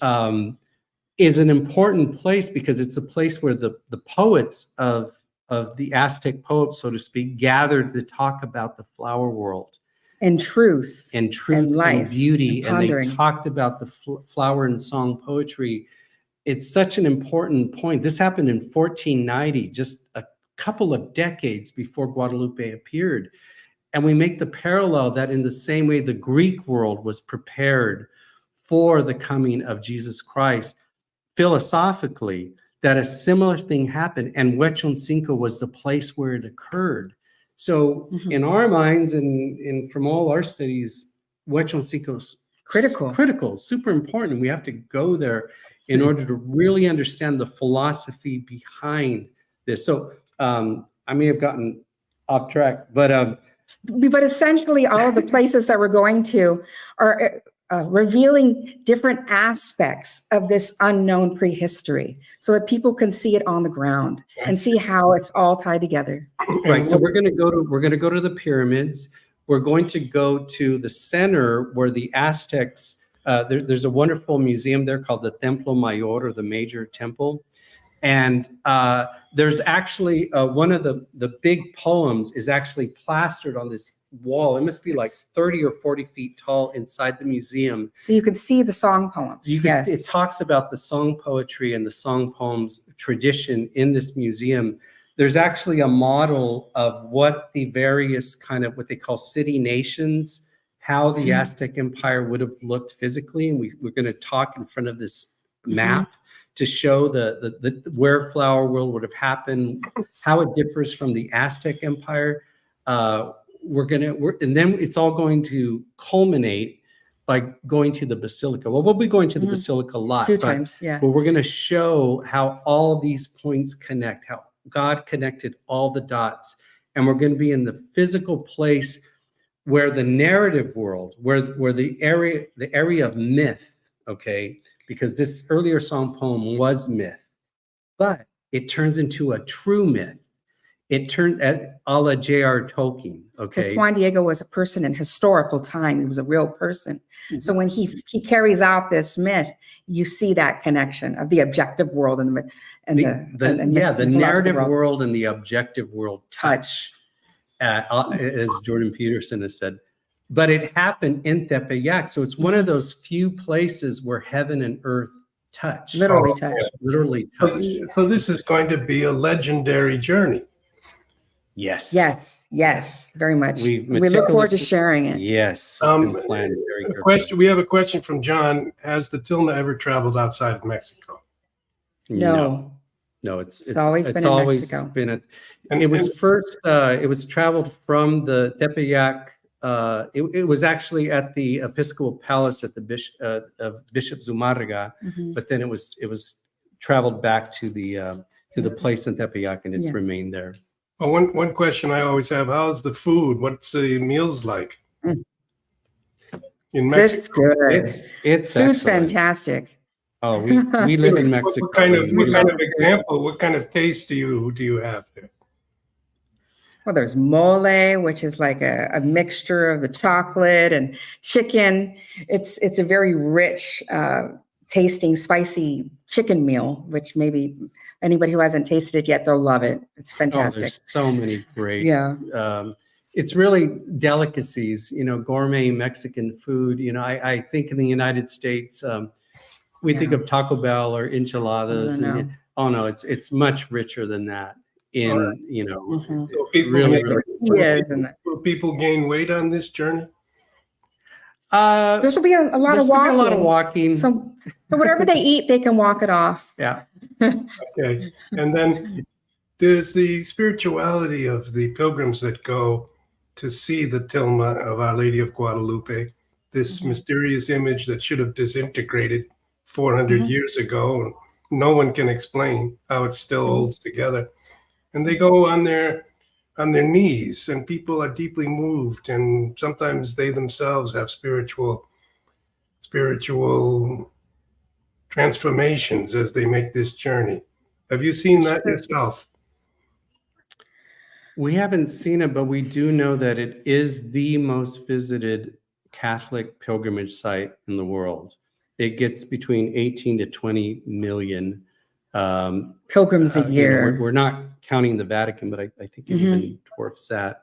is an important place because it's a place where the poets of the Aztec poets, so to speak, gathered to talk about the flower world. And truth. And truth and life, and beauty. and they talked about the flower and song poetry. It's such an important point. This happened in 1490, just a couple of decades before Guadalupe appeared. And we make the parallel that in the same way the Greek world was prepared for the coming of Jesus Christ, philosophically, that a similar thing happened. And Huechoncinco was the place where it occurred. So in our minds and from all our studies, Huechoncinco is critical, super important. We have to go there in order to really understand the philosophy behind this. So I may have gotten off track, but essentially all of the places that we're going to are revealing different aspects of this unknown prehistory so that people can see it on the ground and see how it's all tied together. Right. So we're going to go to the pyramids. We're going to go to the center where the Aztecs, there's a wonderful museum there called the Templo Mayor, or the Major Temple. And there's actually one of the big poems is actually plastered on this wall. It must be like 30 or 40 feet tall inside the museum. So you can see the song poems. It talks about the song poetry and the song poems tradition in this museum. There's actually a model of what the various kind of what they call city nations, how the Aztec Empire would have looked physically. And we're going to talk in front of this map to show the where Flower World would have happened, how it differs from the Aztec Empire. And then it's all going to culminate by going to the Basilica. Well, we'll be going to the Basilica a lot. A few times, yeah. But we're going to show how all these points connect, how God connected all the dots. And we're going to be in the physical place where the narrative world, where the area of myth, okay, because this earlier song poem was myth, but it turns into a true myth. It turned a la J.R. Tolkien, okay? Because Juan Diego was a person in historical time. He was a real person. So when he carries out this myth, you see that connection of the objective world and the narrative world and the objective world touch, as Jordan Peterson has said. But it happened in Tepeyac. So it's one of those few places where heaven and earth touch. Literally touch. Literally touch. So this is going to be a legendary journey. Yes. Yes, very much. We look forward to sharing it. Yes. It's been planned very carefully. We have a question from John. Has the tilma ever traveled outside of Mexico? No, it's always been in Mexico. It was traveled from the Tepeyac. It was actually at the Episcopal Palace at the Bishop Zumarraga, but then it was traveled back to the place in Tepeyac, and it's remained there. Well, one question I always have: how's the food? What's the meals like in Mexico? It's good. It's food's excellent. Fantastic. Oh, we live in Mexico. What kind of example? What kind of taste do you have there? Well, there's mole, which is like a mixture of the chocolate and chicken. It's a very rich, tasting, spicy chicken meal, which maybe anybody who hasn't tasted it yet, they'll love it. It's fantastic. There's so many great. Yeah. It's really delicacies, gourmet Mexican food. I think in the United States, we think of Taco Bell or enchiladas. It's much richer than that. So people really, will people gain weight on this journey? There's will be a lot of walking. So whatever they eat, they can walk it off. Yeah. Okay. And then there's the spirituality of the pilgrims that go to see the tilma of Our Lady of Guadalupe, this mysterious image that should have disintegrated 400 years ago. And no one can explain how it still holds together. And they go on their knees, and people are deeply moved, and sometimes they themselves have spiritual transformations as they make this journey. Have you seen that yourself? We haven't seen it, but we do know that it is the most visited Catholic pilgrimage site in the world. It gets between 18 to 20 million. Pilgrims a You know, year. we're not counting the Vatican, but I think it even dwarfs that.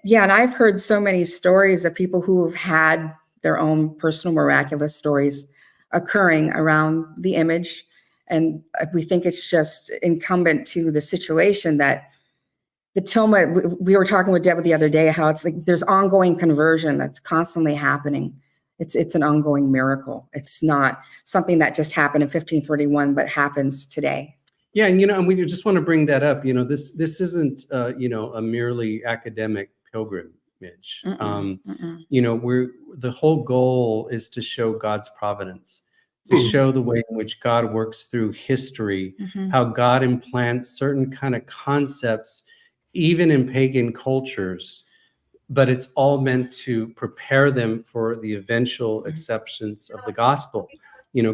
Yeah, and I've heard so many stories of people who have had their own personal miraculous stories occurring around the image. And we think it's just incumbent to the situation that the tilma, we were talking with Deborah the other day, how it's like there's ongoing conversion that's constantly happening. It's an ongoing miracle. It's not something that just happened in 1531, but happens today. Yeah, and and we just want to bring that up. This isn't a merely academic pilgrimage. The whole goal is to show God's providence, to show the way in which God works through history, how God implants certain kind of concepts, even in pagan cultures, but it's all meant to prepare them for the eventual acceptance of the gospel.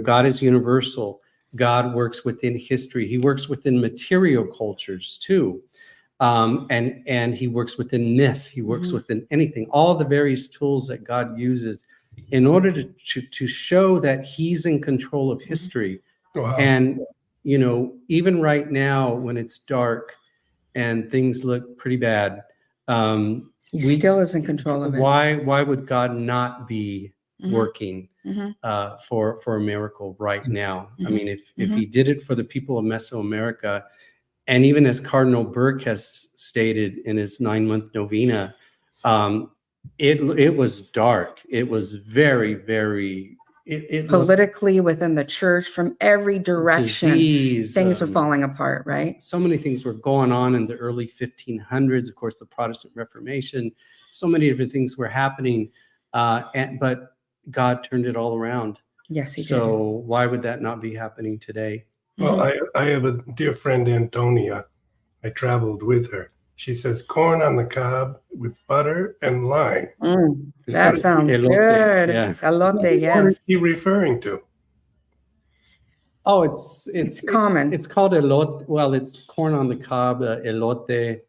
God is universal. God works within history. He works within material cultures too. And he works within myth. He works within anything, all the various tools that God uses in order to show that he's in control of history. Wow. And, even right now when it's dark and things look pretty bad, he still is in control of it. Why would God not be working for a miracle right now? I mean, if he did it for the people of Mesoamerica, and even as Cardinal Burke has stated in his 9-month novena, it was dark. It was very, very politically within the church, from every direction, disease, things were falling apart, right? So many things were going on in the early 1500s. Of course, the Protestant Reformation. So many different things were happening, but God turned it all around. Yes, he did. So why would that not be happening today? Well, I have a dear friend, Antonia. I traveled with her. She says corn on the cob with butter and lime. That sounds Elote, good. yeah. Elote, What yes. is he referring to? Oh, it's common. It's called elote. Well, it's corn on the cob, elote.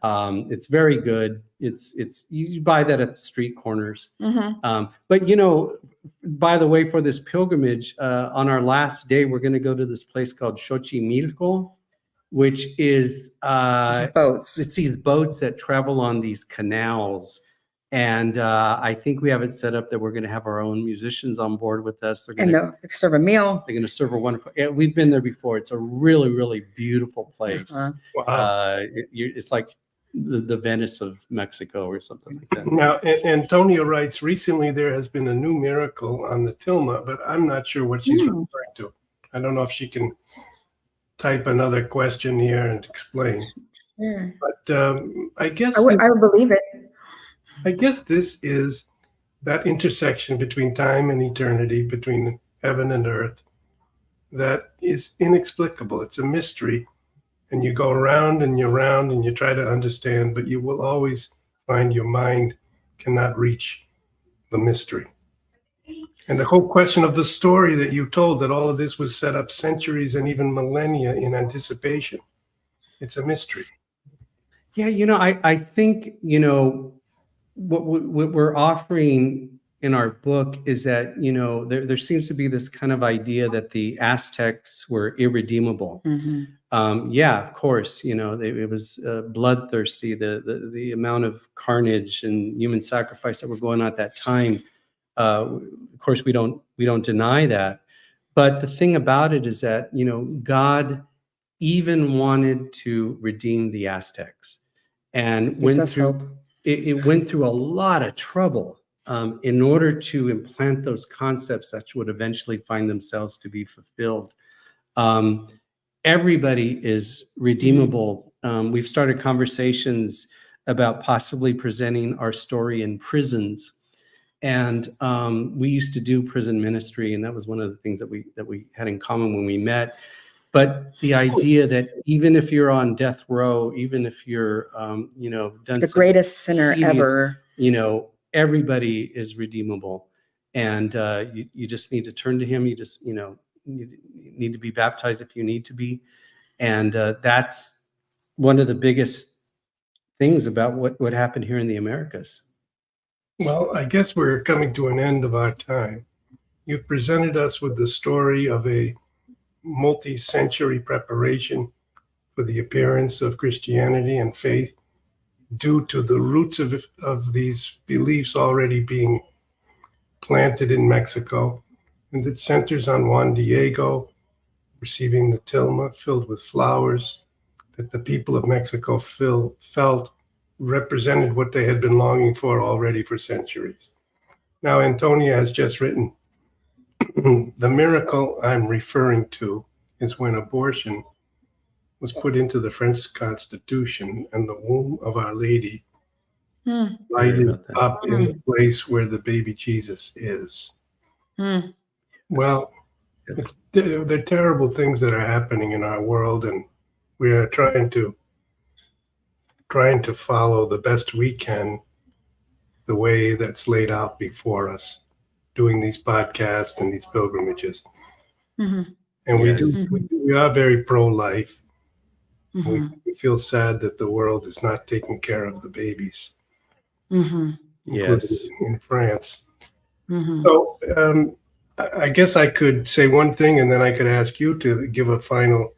It's very good. It's you buy that at the street corners. But by the way, for this pilgrimage, on our last day, we're going to go to this place called Xochimilco, which is Boats. it's these boats that travel on these canals. And I think we have it set up that we're going to have our own musicians on board with us. They're going to serve a meal. They're going to serve a wonderful. Yeah, we've been there before. It's a really, really beautiful place. Wow. It's like the Venice of Mexico or something like that. Now, Antonia writes, recently there has been a new miracle on the tilma, but I'm not sure what she's referring to. I don't know if she can type another question here and explain. Sure. But I guess I would believe it. I guess this is that intersection between time and eternity, between heaven and earth, that is inexplicable. It's a mystery. And you go around and you try to understand, but you will always find your mind cannot reach the mystery. And the whole question of the story that you told, that all of this was set up centuries and even millennia in anticipation. It's a mystery. Yeah, I think, what we're offering in our book is that, there seems to be this kind of idea that the Aztecs were irredeemable. Yeah, of course, it was bloodthirsty, the amount of carnage and human sacrifice that were going on at that time. Of course, we don't deny that. But the thing about it is that, God even wanted to redeem the Aztecs, and it went through a lot of trouble in order to implant those concepts that would eventually find themselves to be fulfilled. Everybody is redeemable. We've started conversations about possibly presenting our story in prisons. And we used to do prison ministry, and that was one of the things that we had in common when we met. But the idea that even if you're on death row, even if you're, done the greatest sinner ever, everybody is redeemable, and you just need to turn to Him. You just, need to be baptized if you need to be, and that's one of the biggest things about what happened here in the Americas. Well, I guess we're coming to an end of our time. You've presented us with the story of a multi-century preparation for the appearance of Christianity and faith due to the roots of these beliefs already being planted in Mexico. And it centers on Juan Diego receiving the tilma filled with flowers that the people of Mexico felt represented what they had been longing for already for centuries. Now, Antonia has just written, the miracle I'm referring to is when abortion was put into the French Constitution and the womb of Our Lady lighted up in the place where the baby Jesus is. Well, they're terrible things that are happening in our world, and we are trying to follow the best we can the way that's laid out before us, doing these podcasts and these pilgrimages. And we are very pro-life. We feel sad that the world is not taking care of the babies, including in France. So I guess I could say one thing and then I could ask you to give a final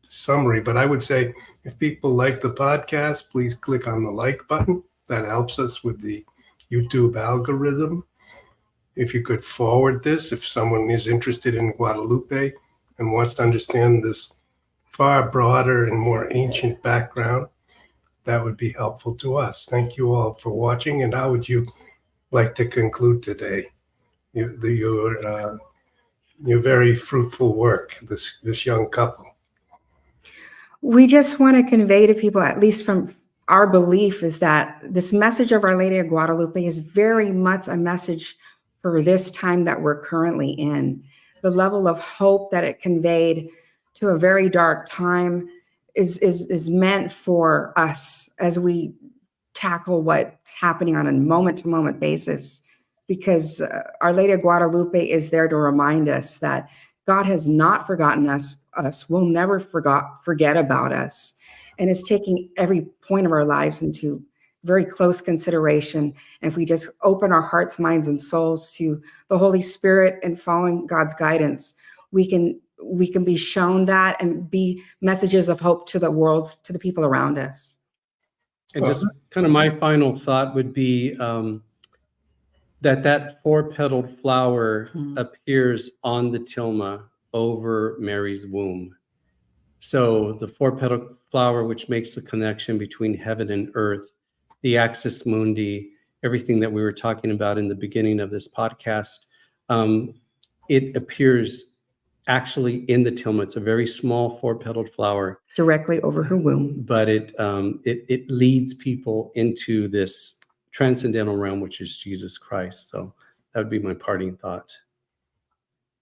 summary. But I would say if people like the podcast, please click on the like button. That helps us with the YouTube algorithm. If you could forward this, if someone is interested in Guadalupe and wants to understand this far broader and more ancient background, that would be helpful to us. Thank you all for watching. And how would you like to conclude today? Your very fruitful work, this young couple. We just want to convey to people, at least from our belief, is that this message of Our Lady of Guadalupe is very much a message for this time that we're currently in. The level of hope that it conveyed to a very dark time is meant for us as we tackle what's happening on a moment-to-moment basis, because Our Lady of Guadalupe is there to remind us that God has not forgotten us, will never forget about us, and is taking every point of our lives into very close consideration. And if we just open our hearts, minds, and souls to the Holy Spirit and following God's guidance, we can be shown that and be messages of hope to the world, to the people around us. And just kind of my final thought would be that four-petaled flower appears on the tilma over Mary's womb. So the four-petaled flower, which makes the connection between heaven and earth, the axis mundi, everything that we were talking about in the beginning of this podcast, it appears actually in the tilma. It's a very small four-petaled flower. Directly over her womb. But it leads people into this transcendental realm, which is Jesus Christ. So that would be my parting thought.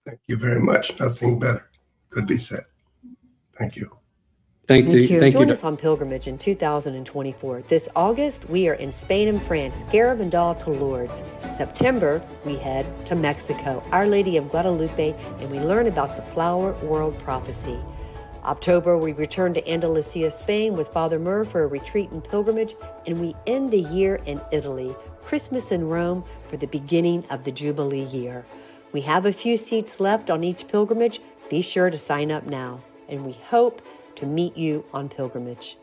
Thank you very much. Nothing better could be said. Thank you. Thank you. Join us on pilgrimage in 2024. This August, we are in Spain and France, Garabandal to Lourdes. September, we head to Mexico, Our Lady of Guadalupe, and we learn about the Flower World Prophecy. October, we return to Andalusia, Spain with Father Murr for a retreat and pilgrimage, and we end the year in Italy, Christmas in Rome for the beginning of the Jubilee year. We have a few seats left on each pilgrimage. Be sure to sign up now, and we hope to meet you on pilgrimage.